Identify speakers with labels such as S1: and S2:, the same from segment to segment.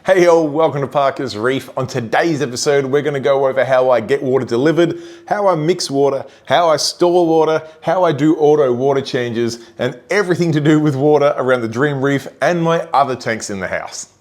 S1: Hey all, welcome to Parker's Reef. On today's episode, we're going to go over how I get water delivered, how I mix water, how I store water, how I do auto water changes, and everything to do with water around the Dream Reef and my other tanks in the house.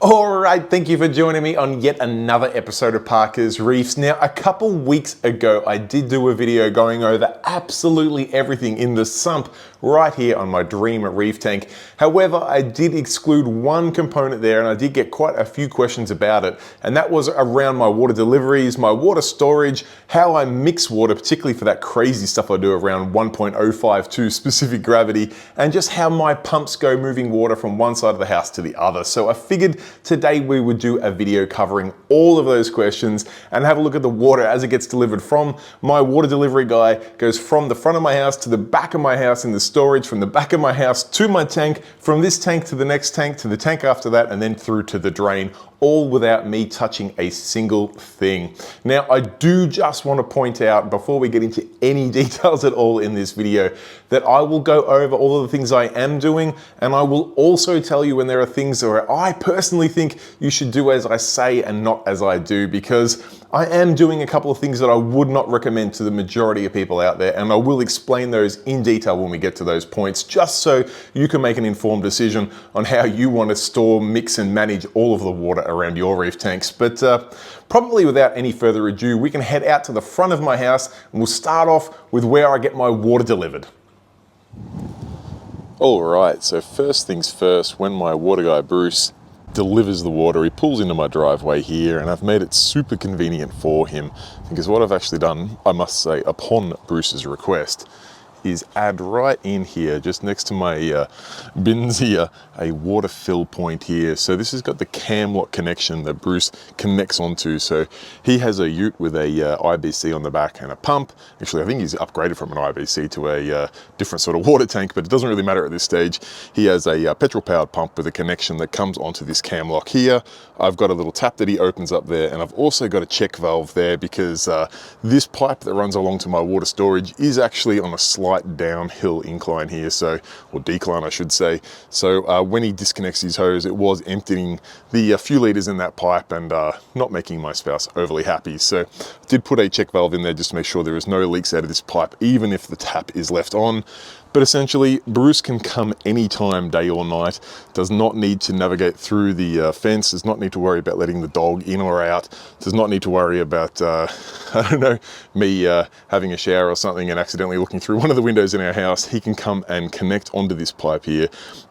S1: Alright, thank you for joining me on yet another episode of Parker's Reefs. Now, a couple weeks ago, I did do a video going over absolutely everything in the sump right here on my Dream Reef tank. However, I did exclude one component there and I did get quite a few questions about it, and that was around my water deliveries, my water storage, how I mix water, particularly for that crazy stuff I do around 1.052 specific gravity, and just how my pumps go moving water from one side of the house to the other. So I figured today we would do a video covering all of those questions and have a look at the water as it gets delivered from my water delivery guy. Goes from the front of my house to the back of my house in the storage, from the back of my house to my tank, from this tank to the next tank to the tank after that, and then through to the drain, all without me touching a single thing. Now, I do just want to point out before we get into any details at all in this video that I will go over all of the things I am doing, and I will also tell you when there are things where I personally think you should do as I say and not as I do, because I am doing a couple of things that I would not recommend to the majority of people out there, and I will explain those in detail when we get to those points, just so you can make an informed decision on how you want to store, mix and manage all of the water around your reef tanks. But probably without any further ado, we can head out to the front of my house and we'll start off with where I get my water delivered. All right, so first things first, when my water guy Bruce delivers the water, he pulls into my driveway here, and I've made it super convenient for him, because what I've actually done, I must say, upon Bruce's request, is add right in here, just next to my bins here, a water fill point here. So this has got the cam lock connection that Bruce connects onto. So he has a ute with a IBC on the back and a pump. Actually, I think he's upgraded from an IBC to a different sort of water tank, but it doesn't really matter at this stage. He has a petrol powered pump with a connection that comes onto this cam lock here. I've got a little tap that he opens up there, and I've also got a check valve there because this pipe that runs along to my water storage is actually on a slight downhill incline here, so, or decline I should say. So when he disconnects his hose, it was emptying the few litres in that pipe and not making my spouse overly happy. So I did put a check valve in there just to make sure there is no leaks out of this pipe, even if the tap is left on. But essentially, Bruce can come anytime, day or night, does not need to navigate through the fence, does not need to worry about letting the dog in or out, does not need to worry about, I don't know, me having a shower or something and accidentally looking through one of the windows in our house. He can come and connect onto this pipe here,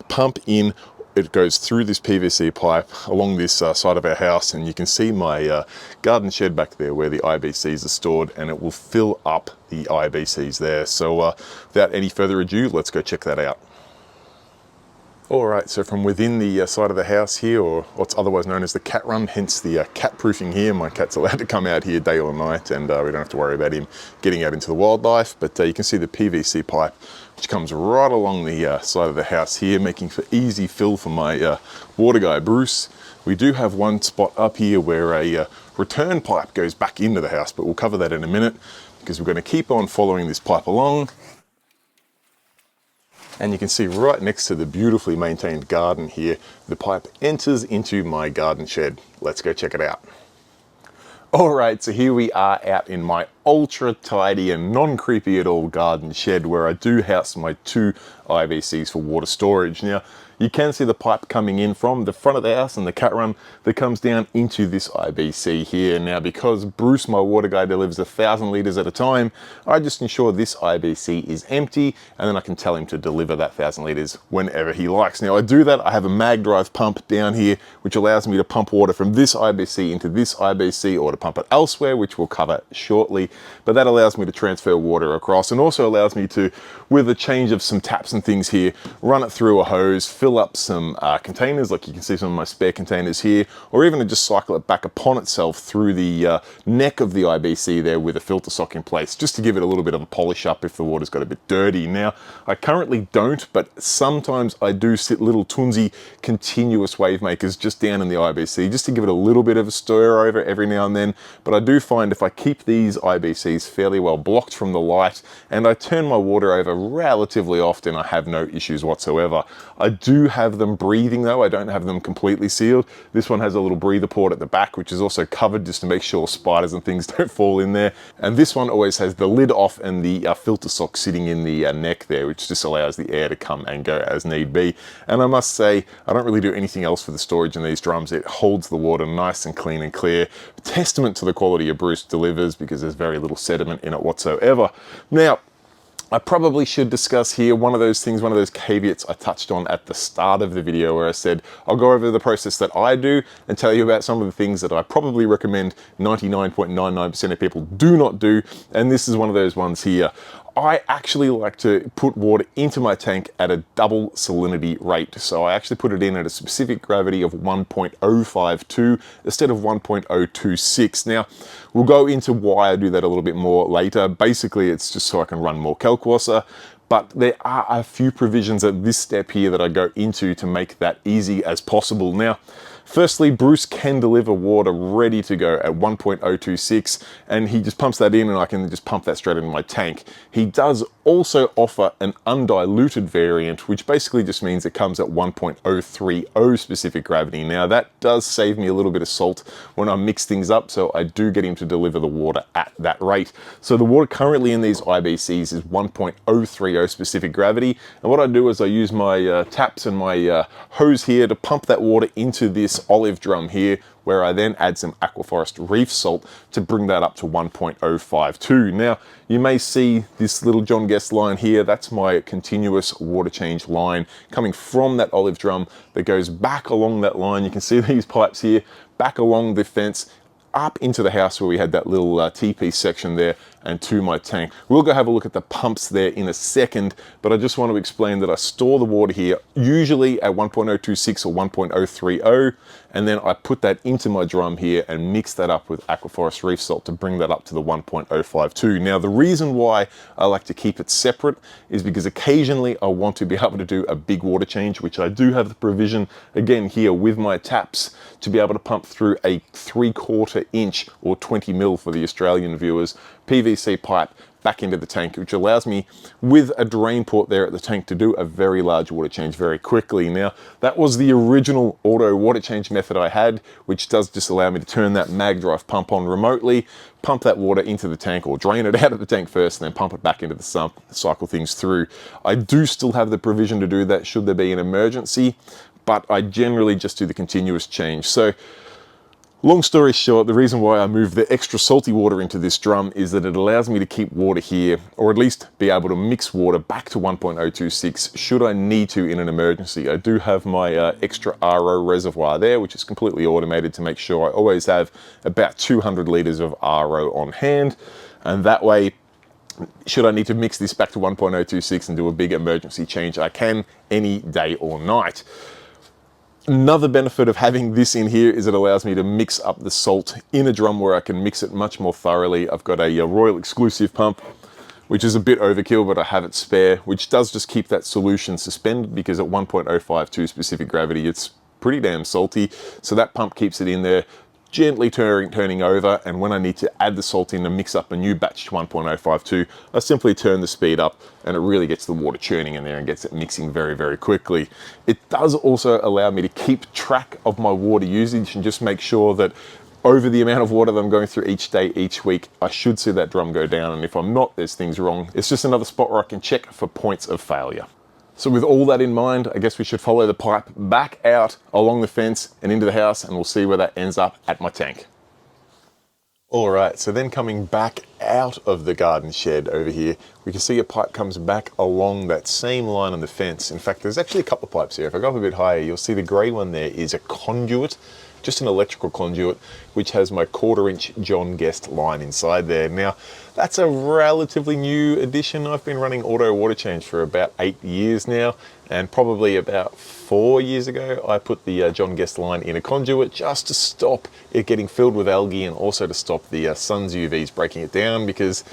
S1: pump in. It goes through this PVC pipe along this side of our house, and you can see my garden shed back there where the IBCs are stored, and it will fill up the IBCs there. So without any further ado, let's go check that out. All right, so from within the side of the house here, or what's otherwise known as the cat run, hence the cat proofing here. My cat's allowed to come out here day or night, and we don't have to worry about him getting out into the wildlife. But you can see the PVC pipe, which comes right along the side of the house here, making for easy fill for my water guy Bruce. We do have one spot up here where a return pipe goes back into the house, but we'll cover that in a minute, because we're going to keep on following this pipe along. And you can see right next to the beautifully maintained garden here, the pipe enters into my garden shed. Let's go check it out. All right, so here we are out in my ultra tidy and non-creepy at all garden shed, where I do house my two IBCs for water storage. Now, you can see the pipe coming in from the front of the house and the cat run that comes down into this IBC here. Now, because Bruce, my water guy, delivers 1,000 litres at a time, I just ensure this IBC is empty, and then I can tell him to deliver that 1,000 litres whenever he likes. Now, I do that. I have a mag drive pump down here, which allows me to pump water from this IBC into this IBC, or to pump it elsewhere, which we'll cover shortly. But that allows me to transfer water across, and also allows me to, with a change of some taps and things here, run it through a hose, fill fill up some containers, like you can see some of my spare containers here, or even to just cycle it back upon itself through the neck of the IBC there with a filter sock in place, just to give it a little bit of a polish up if the water's got a bit dirty. Now, I currently don't, but sometimes I do sit little Tunzi continuous wave makers just down in the IBC, just to give it a little bit of a stir over every now and then. But I do find if I keep these IBCs fairly well blocked from the light and I turn my water over relatively often, I have no issues whatsoever. I do have them breathing though, I don't have them completely sealed. This one has a little breather port at the back, which is also covered just to make sure spiders and things don't fall in there. And this one always has the lid off and the filter sock sitting in the neck there, which just allows the air to come and go as need be. And I must say, I don't really do anything else for the storage in these drums. It holds the water nice and clean and clear. Testament to the quality of Bruce delivers, because there's very little sediment in it whatsoever. Now, I probably should discuss here one of those things, one of those caveats I touched on at the start of the video, where I said I'll go over the process that I do and tell you about some of the things that I probably recommend 99.99% of people do not do. And this is one of those ones here. I actually like to put water into my tank at a double salinity rate. So I actually put it in at a specific gravity of 1.052 instead of 1.026. Now, we'll go into why I do that a little bit more later. Basically, it's just so I can run more Kalkwasser. But there are a few provisions at this step here that I go into to make that easy as possible. Now, firstly, Bruce can deliver water ready to go at 1.026, and he just pumps that in and I can just pump that straight into my tank. He does also offer an undiluted variant, which basically just means it comes at 1.030 specific gravity. Now, that does save me a little bit of salt when I mix things up, so I do get him to deliver the water at that rate. So the water currently in these IBCs is 1.030 specific gravity, and what I do is I use my taps and my hose here to pump that water into this olive drum here, where I then add some Aquaforest Reef salt to bring that up to 1.052. Now, you may see this little John Guest line here. That's my continuous water change line coming from that olive drum that goes back along that line. You can see these pipes here, back along the fence, up into the house where we had that little T-piece section there, and to my tank. We'll go have a look at the pumps there in a second, but I just want to explain that I store the water here usually at 1.026 or 1.030, and then I put that into my drum here and mix that up with Aquaforest Reef salt to bring that up to the 1.052. Now, the reason why I like to keep it separate is because occasionally I want to be able to do a big water change, which I do have the provision again here with my taps to be able to pump through a 3/4 inch or 20 mil for the Australian viewers PVC pipe back into the tank, which allows me with a drain port there at the tank to do a very large water change very quickly. Now, that was the original auto water change method I had, which does just allow me to turn that mag drive pump on remotely, pump that water into the tank, or drain it out of the tank first and then pump it back into the sump, cycle things through. I do still have the provision to do that should there be an emergency, but I generally just do the continuous change. So, long story short, the reason why I move the extra salty water into this drum is that it allows me to keep water here, or at least be able to mix water back to 1.026 should I need to in an emergency. I do have my extra RO reservoir there, which is completely automated to make sure I always have about 200 litres of RO on hand, and that way, should I need to mix this back to 1.026 and do a big emergency change, I can any day or night. Another benefit of having this in here is it allows me to mix up the salt in a drum where I can mix it much more thoroughly. I've got a Royal exclusive pump, which is a bit overkill, but I have it spare, which does just keep that solution suspended, because at 1.052 specific gravity, it's pretty damn salty. So that pump keeps it in there, gently turning over, and when I need to add the salt in and mix up a new batch to 1.052, I simply turn the speed up and it really gets the water churning in there and gets it mixing very, very quickly. It does also allow me to keep track of my water usage and just make sure that over the amount of water that I'm going through each day, each week, I should see that drum go down, and if I'm not, there's things wrong. It's just another spot where I can check for points of failure. So with all that in mind, I guess we should follow the pipe back out along the fence and into the house, and we'll see where that ends up at my tank. All right, so then coming back out of the garden shed over here, we can see a pipe comes back along that same line on the fence. In fact, there's actually a couple of pipes here. If I go up a bit higher, you'll see the grey one there is a conduit, just an electrical conduit, which has my 1/4-inch John Guest line inside there. Now, that's a relatively new addition. I've been running auto water change for about 8 years now, and probably about 4 years ago, I put the John Guest line in a conduit just to stop it getting filled with algae, and also to stop the sun's UVs breaking it down, because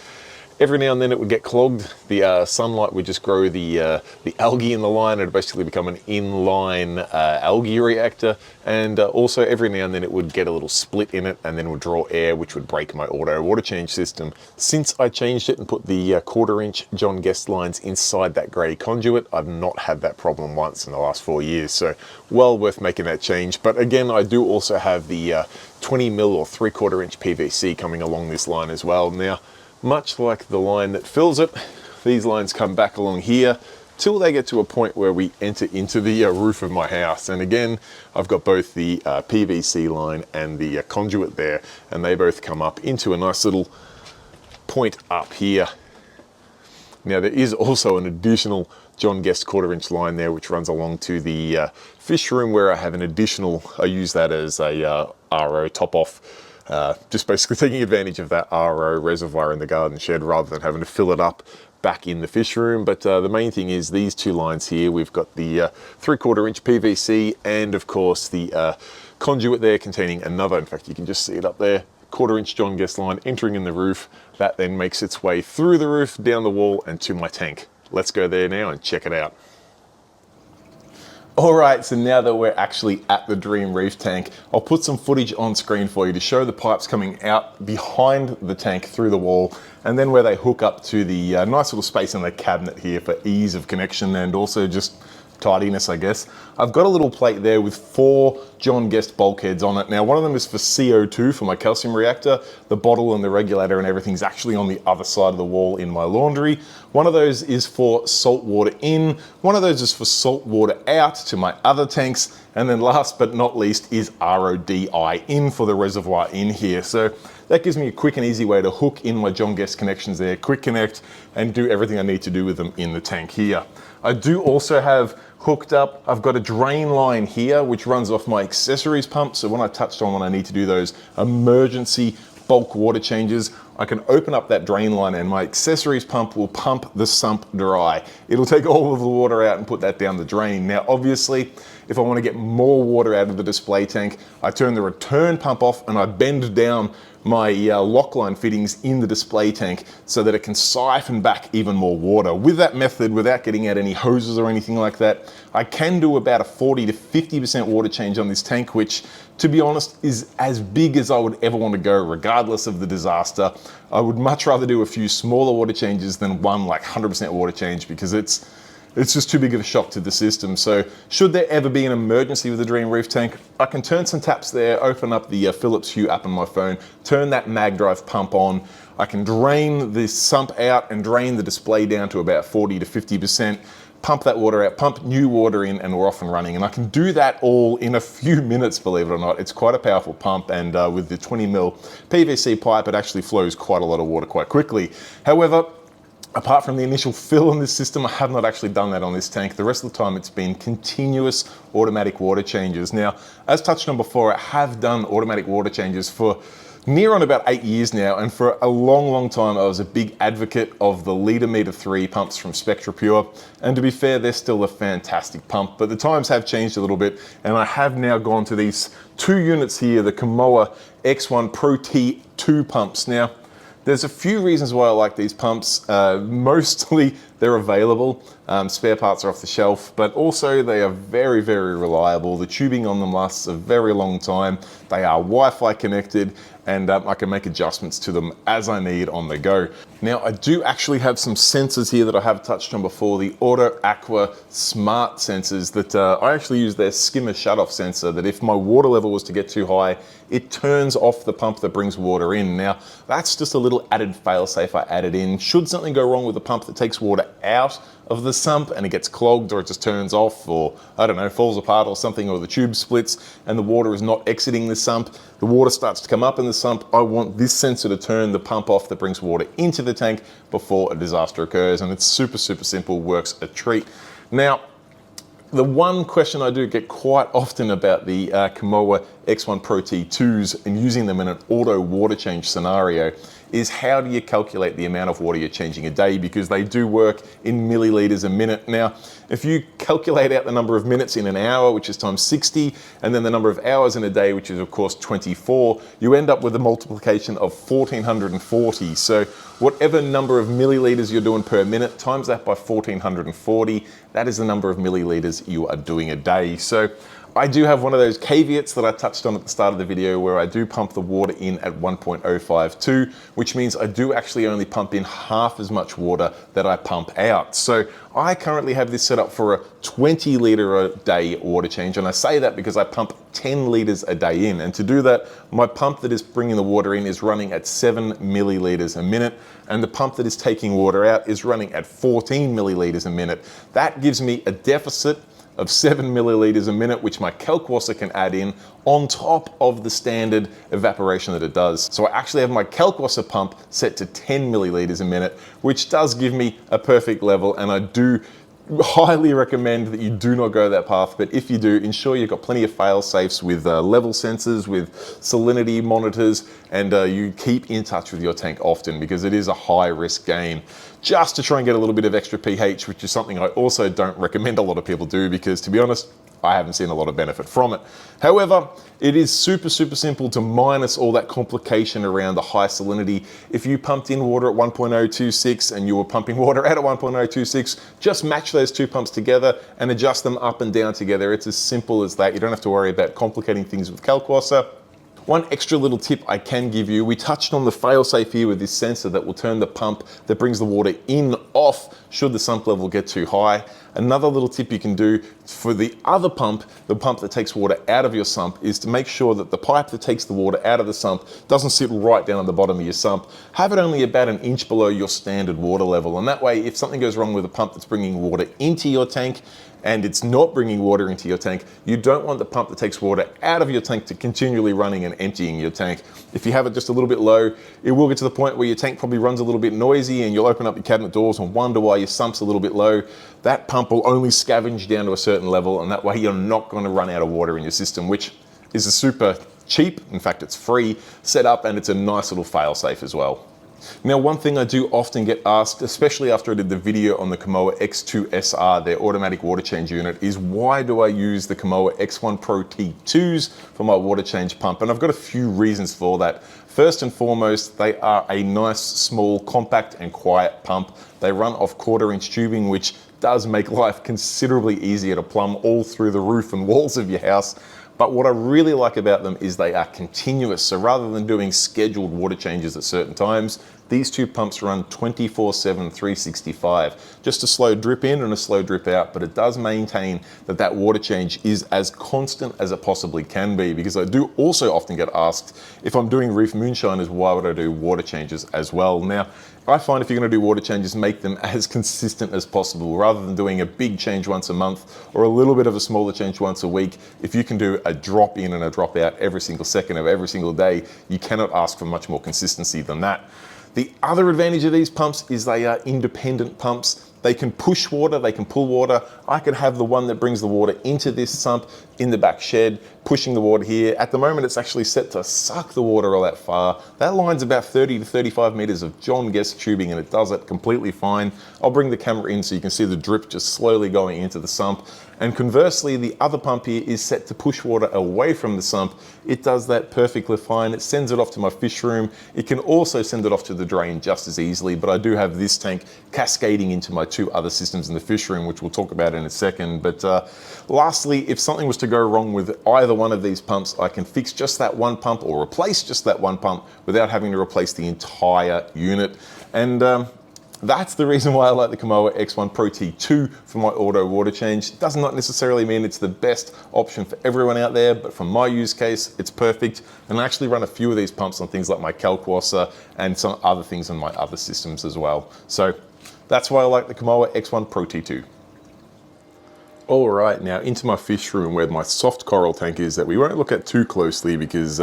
S1: every now and then it would get clogged. The sunlight would just grow the algae in the line. It would basically become an inline algae reactor. And also every now and then it would get a little split in it, and then would draw air, which would break my auto water change system. Since I changed it and put the 1/4-inch John Guest lines inside that grey conduit, I've not had that problem once in the last 4 years. So well worth making that change. But again, I do also have the 20mm or 3/4-inch PVC coming along this line as well. Now, much like the line that fills it, these lines come back along here till they get to a point where we enter into the roof of my house. And again, I've got both the PVC line and the conduit there, and they both come up into a nice little point up here. Now, there is also an additional John Guest 1/4-inch line there, which runs along to the fish room, where I have an additional, I use that as a RO top off. Just basically taking advantage of that RO reservoir in the garden shed rather than having to fill it up back in the fish room. But the main thing is these two lines here. We've got the 3/4-inch PVC, and of course the conduit there containing another, in fact you can just see it up there, 1/4-inch John Guest line entering in the roof. That then makes its way through the roof, down the wall, and to my tank. Let's go there now and check it out. All right, so now that we're actually at the Dream Reef tank, I'll put some footage on screen for you to show the pipes coming out behind the tank through the wall, and then where they hook up to the nice little space in the cabinet here for ease of connection and also just tidiness, I guess. I've got a little plate there with 4 John Guest bulkheads on it. Now, one of them is for CO2 for my calcium reactor. The bottle and the regulator and everything's actually on the other side of the wall in my laundry. One of those is for salt water in. One of those is for salt water out to my other tanks. And then last but not least is RODI in for the reservoir in here. So that gives me a quick and easy way to hook in my John Guest connections there, quick connect, and do everything I need to do with them in the tank here. I do also have hooked up, I've got a drain line here which runs off my accessories pump. So when I touched on when I need to do those emergency bulk water changes, I can open up that drain line and my accessories pump will pump the sump dry. It'll take all of the water out and put that down the drain. Now, obviously, if I want to get more water out of the display tank, I turn the return pump off and I bend down my lock line fittings in the display tank so that it can siphon back even more water. With that method, without getting out any hoses or anything like that, I can do about a 40 to 50% water change on this tank, which, to be honest, is as big as I would ever want to go, regardless of the disaster. I would much rather do a few smaller water changes than one like 100% water change, because it's just too big of a shock to the system. So should there ever be an emergency with the Dream Reef tank, I can turn some taps there, open up the Philips Hue app on my phone, turn that mag drive pump on. I can drain the sump out and drain the display down to about 40 to 50%, pump that water out, pump new water in, and we're off and running. And I can do that all in a few minutes, believe it or not. It's quite a powerful pump, and with the 20mm PVC pipe, it actually flows quite a lot of water quite quickly. However, apart from the initial fill in this system, I have not actually done that on this tank. The rest of the time it's been continuous automatic water changes. Now, as touched on before, I have done automatic water changes for near on about 8 years now, and for a long time I was a big advocate of the Litre Meter 3 pumps from SpectraPure, and to be fair, they're still a fantastic pump, but the times have changed a little bit, and I have now gone to these 2 units here, the Kamoa X1 Pro T2 pumps. Now, there's a few reasons why I like these pumps. Mostly they're available, spare parts are off the shelf, but also they are very reliable. The tubing on them lasts a very long time. They are Wi-Fi connected, and I can make adjustments to them as I need on the go. Now, I do actually have some sensors here that I have touched on before, the Auto Aqua Smart sensors that I actually use their skimmer shutoff sensor, that if my water level was to get too high, it turns off the pump that brings water in. Now, that's just a little added failsafe I added in. Should something go wrong with the pump that takes water out of the sump and it gets clogged, or it just turns off, or I don't know, falls apart or something, or the tube splits and the water is not exiting the sump, the water starts to come up in the sump, I want this sensor to turn the pump off that brings water into the tank before a disaster occurs. And it's super simple, works a treat. Now, The one question I do get quite often about the Kamoa X1 Pro T2s and using them in an auto water change scenario is how do you calculate the amount of water you're changing a day, because they do work in milliliters a minute. Now, if you calculate out the number of minutes in an hour, which is times 60, and then the number of hours in a day, which is of course 24, you end up with a multiplication of 1440. So whatever number of milliliters you're doing per minute, times that by 1440, that is the number of milliliters you are doing a day. So I do have one of those caveats that I touched on at the start of the video where I do pump the water in at 1.052, which means I do actually only pump in half as much water that I pump out. So I currently have this set up for a 20 litre a day water change, and I say that because I pump 10 litres a day in, and to do that, my pump that is bringing the water in is running at 7 millilitres a minute, and the pump that is taking water out is running at 14 millilitres a minute. That gives me a deficit of 7 milliliters a minute, which my Kalkwasser can add in on top of the standard evaporation that it does. So I actually have my Kalkwasser pump set to 10 milliliters a minute, which does give me a perfect level, and I do highly recommend that you do not go that path, but if you do, ensure you've got plenty of fail safes with level sensors, with salinity monitors, and you keep in touch with your tank often, because it is a high risk game, just to try and get a little bit of extra pH, which is something I also don't recommend a lot of people do, because to be honest, I haven't seen a lot of benefit from it. However, it is super simple to minus all that complication around the high salinity. If you pumped in water at 1.026 and you were pumping water out at 1.026, just match those two pumps together and adjust them up and down together. It's as simple as that. You don't have to worry about complicating things with Kalkwasser. One extra little tip I can give you, we touched on the failsafe here with this sensor that will turn the pump that brings the water in off should the sump level get too high. Another little tip you can do for the other pump, the pump that takes water out of your sump, is to make sure that the pipe that takes the water out of the sump doesn't sit right down at the bottom of your sump. Have it only about an inch below your standard water level, and that way if something goes wrong with a pump that's bringing water into your tank and it's not bringing water into your tank, you don't want the pump that takes water out of your tank to continually running and emptying your tank. If you have it just a little bit low, it will get to the point where your tank probably runs a little bit noisy and you'll open up your cabinet doors and wonder why your sump's a little bit low. That pump will only scavenge down to a certain level, and that way you're not going to run out of water in your system, which is a super cheap, in fact it's free, setup, and it's a nice little fail safe as well. Now, one thing I do often get asked, especially after I did the video on the Kamoa X2 SR, their automatic water change unit, is why do I use the Kamoa X1 Pro T2s for my water change pump? And I've got a few reasons for that. First and foremost, they are a nice, small, compact and quiet pump. They run off 1/4-inch tubing, which does make life considerably easier to plumb all through the roof and walls of your house. But what I really like about them is they are continuous. So rather than doing scheduled water changes at certain times, these two pumps run 24/7, 365. Just a slow drip in and a slow drip out, but it does maintain that that water change is as constant as it possibly can be, because I do also often get asked, if I'm doing Reef moonshiners, why would I do water changes as well? Now, I find if you're going to do water changes, make them as consistent as possible. Rather than doing a big change once a month or a little bit of a smaller change once a week, if you can do a drop in and a drop out every single second of every single day, you cannot ask for much more consistency than that. The other advantage of these pumps is they are independent pumps. They can push water, they can pull water. I could have the one that brings the water into this sump in the back shed, pushing the water here. At the moment, it's actually set to suck the water all that far. That line's about 30 to 35 meters of John Guest tubing, and it does it completely fine. I'll bring the camera in so you can see the drip just slowly going into the sump. And conversely, the other pump here is set to push water away from the sump. It does that perfectly fine. It sends it off to my fish room. It can also send it off to the drain just as easily, but I do have this tank cascading into my two other systems in the fish room, which we'll talk about in a second. But lastly, if something was to go wrong with either one of these pumps, I can fix just that one pump or replace just that one pump without having to replace the entire unit. And that's the reason why I like the Kamoa X1 Pro T2 for my auto water change. It does not necessarily mean it's the best option for everyone out there, but for my use case, it's perfect. And I actually run a few of these pumps on things like my Kalkwasser and some other things on my other systems as well. So that's why I like the Kamoa X1 Pro T2. All right, now into my fish room where my soft coral tank is, that we won't look at too closely because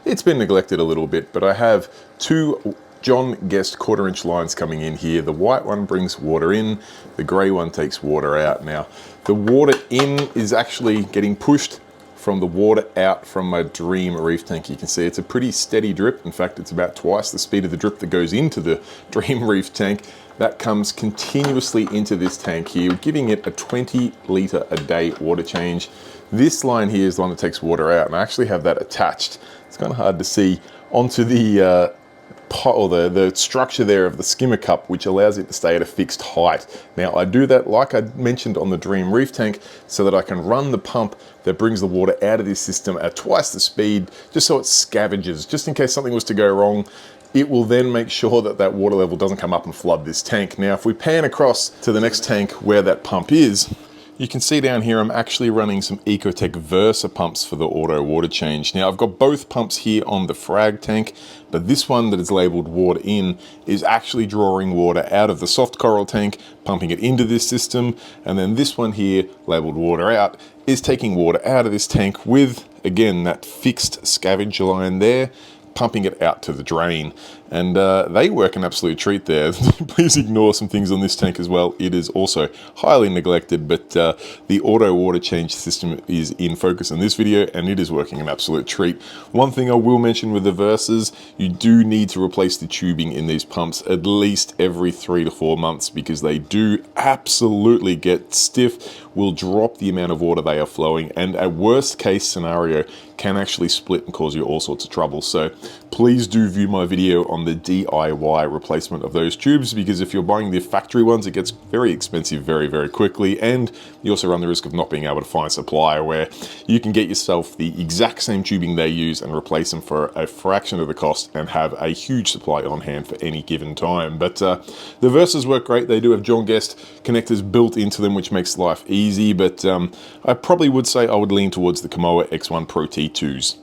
S1: it's been neglected a little bit, but I have two John Guest 1/4 inch lines coming in here. The white one brings water in, the grey one takes water out. Now, the water in is actually getting pushed from the water out from my Dream Reef tank. You can see it's a pretty steady drip. In fact, it's about twice the speed of the drip that goes into the Dream Reef tank. That comes continuously into this tank here, giving it a 20 litre a day water change. This line here is the one that takes water out, and I actually have that attached. It's kind of hard to see onto the the structure there of the skimmer cup, which allows it to stay at a fixed height. Now, I do that, like I mentioned on the Dream Reef tank, so that I can run the pump that brings the water out of this system at twice the speed, just so it scavenges, just in case something was to go wrong. It will then make sure that that water level doesn't come up and flood this tank. Now, if we pan across to the next tank where that pump is, you can see down here I'm actually running some Ecotech Versa pumps for the auto water change. Now, I've got both pumps here on the frag tank, but this one that is labeled water in is actually drawing water out of the soft coral tank, pumping it into this system, and then this one here labeled water out is taking water out of this tank with, again, that fixed scavenger line there, pumping it out to the drain. And they work an absolute treat there. Please ignore some things on this tank as well. It is also highly neglected, but the auto water change system is in focus in this video, and it is working an absolute treat. One thing I will mention with the Versas, you do need to replace the tubing in these pumps at least every 3 to 4 months, because they do absolutely get stiff, will drop the amount of water they are flowing, and a worst case scenario can actually split and cause you all sorts of trouble. So please do view my video on the DIY replacement of those tubes, because if you're buying the factory ones, it gets very expensive very, very quickly, and you also run the risk of not being able to find a supplier where you can get yourself the exact same tubing they use and replace them for a fraction of the cost and have a huge supply on hand for any given time. But the Versas work great. They do have John Guest connectors built into them, which makes life easy, but I probably would say I would lean towards the Kamoa X1 Pro T2s.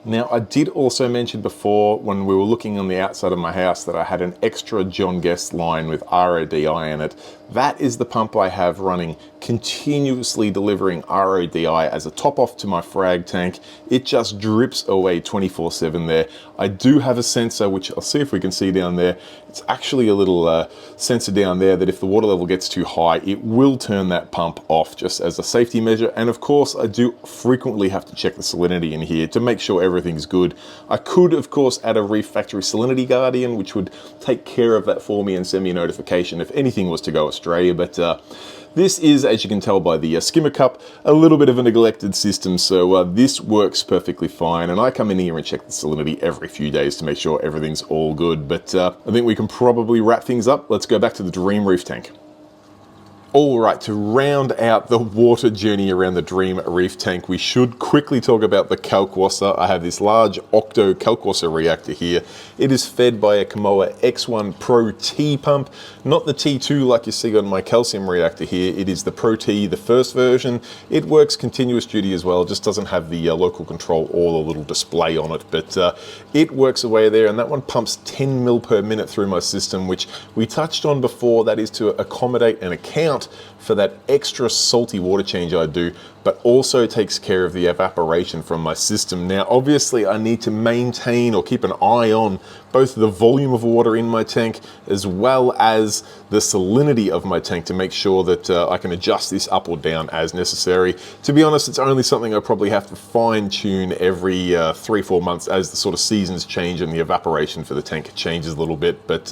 S1: Now, I did also mention before when we were looking on the outside of my house that I had an extra John Guest line with RODI in it. That is the pump I have running, continuously delivering RODI as a top off to my frag tank. It just drips away 24/7 there. I do have a sensor, which I'll see if we can see down there. It's actually a little sensor down there that if the water level gets too high, it will turn that pump off just as a safety measure. And of course, I do frequently have to check the salinity in here to make sure everything's good. I could, of course, add a Reef Factory Salinity Guardian, which would take care of that for me and send me a notification if anything was to go astray. But this is, as you can tell by the skimmer cup, a little bit of a neglected system, so this works perfectly fine, and I come in here and check the salinity every few days to make sure everything's all good. But I think we can probably wrap things up. Let's go back to the Dream Reef tank. All right, to round out the water journey around the Dream Reef tank, we should quickly talk about the Kalkwasser. I have this large Octo Kalkwasser reactor here. It is fed by a Kamoa X1 Pro T pump, not the T2 like you see on my calcium reactor here. It is the Pro T, the first version. It works continuous duty as well, just doesn't have the local control or the little display on it, but it works away there, and that one pumps 10 mil per minute through my system, which we touched on before. That is to accommodate and account for that extra salty water change I do, but also takes care of the evaporation from my system. Now, obviously, I need to maintain or keep an eye on both the volume of water in my tank as well as the salinity of my tank to make sure that I can adjust this up or down as necessary. To be honest, it's only something I probably have to fine tune every 3-4 months as the sort of seasons change and the evaporation for the tank changes a little bit, but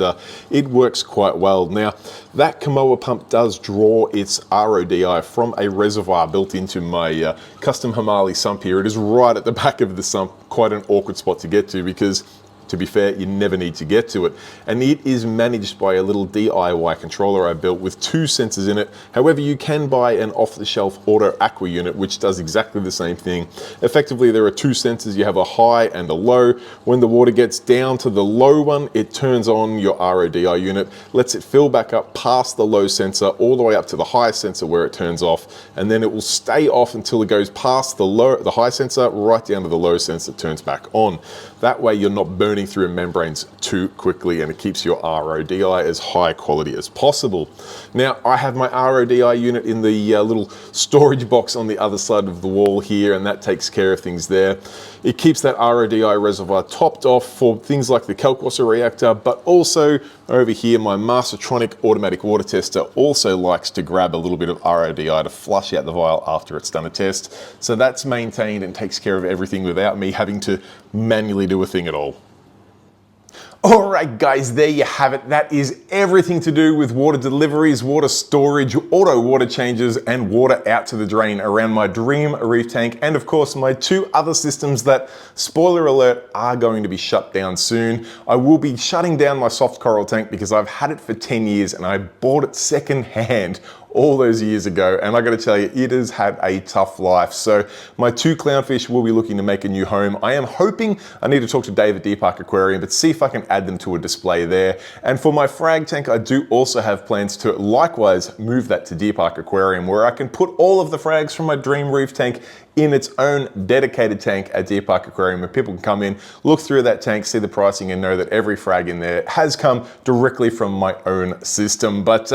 S1: it works quite well. Now, that Kamoa pump does draw its RODI from a reservoir built into my custom Hamali sump here. It is right at the back of the sump, quite an awkward spot to get to because, to be fair, you never need to get to it. And it is managed by a little DIY controller I built with 2 sensors in it. However, you can buy an off-the-shelf Auto Aqua unit, which does exactly the same thing. Effectively, there are 2 sensors. You have a high and a low. When the water gets down to the low one, it turns on your RODI unit, lets it fill back up past the low sensor, all the way up to the high sensor where it turns off, and then it will stay off until it goes past the high sensor, right down to the low sensor, turns back on. That way, you're not burning burning through membranes too quickly, and it keeps your RODI as high quality as possible. Now, I have my RODI unit in the little storage box on the other side of the wall here, and that takes care of things there. It keeps that RODI reservoir topped off for things like the Kalkwasser reactor, but also over here, my Mastertronic automatic water tester also likes to grab a little bit of RODI to flush out the vial after it's done a test. So that's maintained and takes care of everything without me having to manually do a thing at all. All right, guys, there you have it. That is everything to do with water deliveries, water storage, auto water changes, and water out to the drain around my dream reef tank. And of course, my two other systems that, spoiler alert, are going to be shut down soon. I will be shutting down my soft coral tank because I've had it for 10 years and I bought it secondhand all those years ago, and I gotta tell you, it has had a tough life. So my two clownfish will be looking to make a new home. I am hoping, I need to talk to Dave at Deer Park Aquarium, but see if I can add them to a display there. And for my frag tank, I do also have plans to likewise move that to Deer Park Aquarium, where I can put all of the frags from my dream reef tank in its own dedicated tank at Deer Park Aquarium, where people can come in, look through that tank, see the pricing, and know that every frag in there has come directly from my own system. But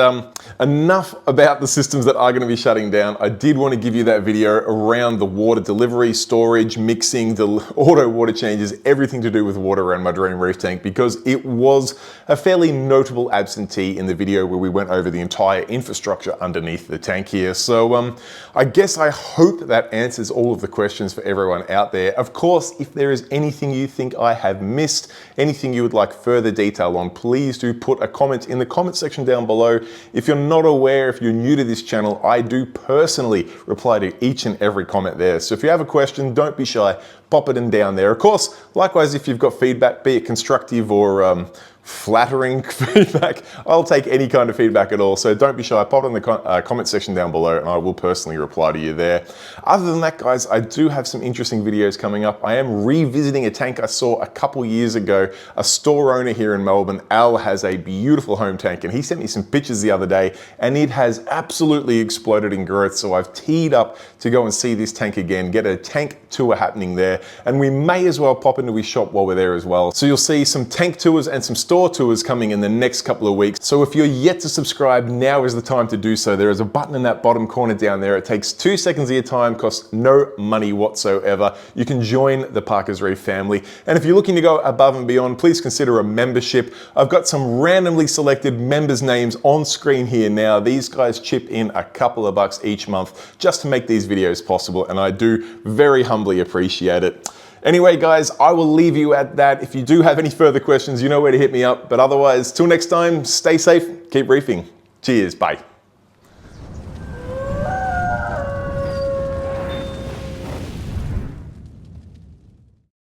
S1: enough about the systems that are going to be shutting down. I did want to give you that video around the water delivery, storage, mixing, the auto water changes, everything to do with water around my dream reef tank, because it was a fairly notable absentee in the video where we went over the entire infrastructure underneath the tank here. So I guess I hope that answers all of the questions for everyone out there. Of course, if there is anything you think I have missed, anything you would like further detail on, please do put a comment in the comment section down below. If you're not aware, if you're new to this channel, I do personally reply to each and every comment there. So if you have a question, don't be shy, pop it in down there. Of course, likewise, if you've got feedback, be it constructive or flattering feedback, I'll take any kind of feedback at all. So don't be shy, pop it in the comment section down below and I will personally reply to you there. Other than that, guys, I do have some interesting videos coming up. I am revisiting a tank I saw a couple years ago. A store owner here in Melbourne, Al, has a beautiful home tank, and he sent me some pictures the other day, and it has absolutely exploded in growth. So I've teed up to go and see this tank again, get a tank tour happening there, and we may as well pop into his shop while we're there as well. So you'll see some tank tours and some store tours coming in the next couple of weeks. So if you're yet to subscribe, now is the time to do so. There is a button in that bottom corner down there. It takes 2 seconds of your time, costs no money whatsoever. You can join the Parker's Reef family. And if you're looking to go above and beyond, please consider a membership. I've got some randomly selected members' names on screen here now. These guys chip in a couple of bucks each month just to make these videos possible, and I do very humbly appreciate it. Anyway, guys, I will leave you at that. If you do have any further questions, you know where to hit me up. But otherwise, till next time, stay safe, keep reefing. Cheers, bye.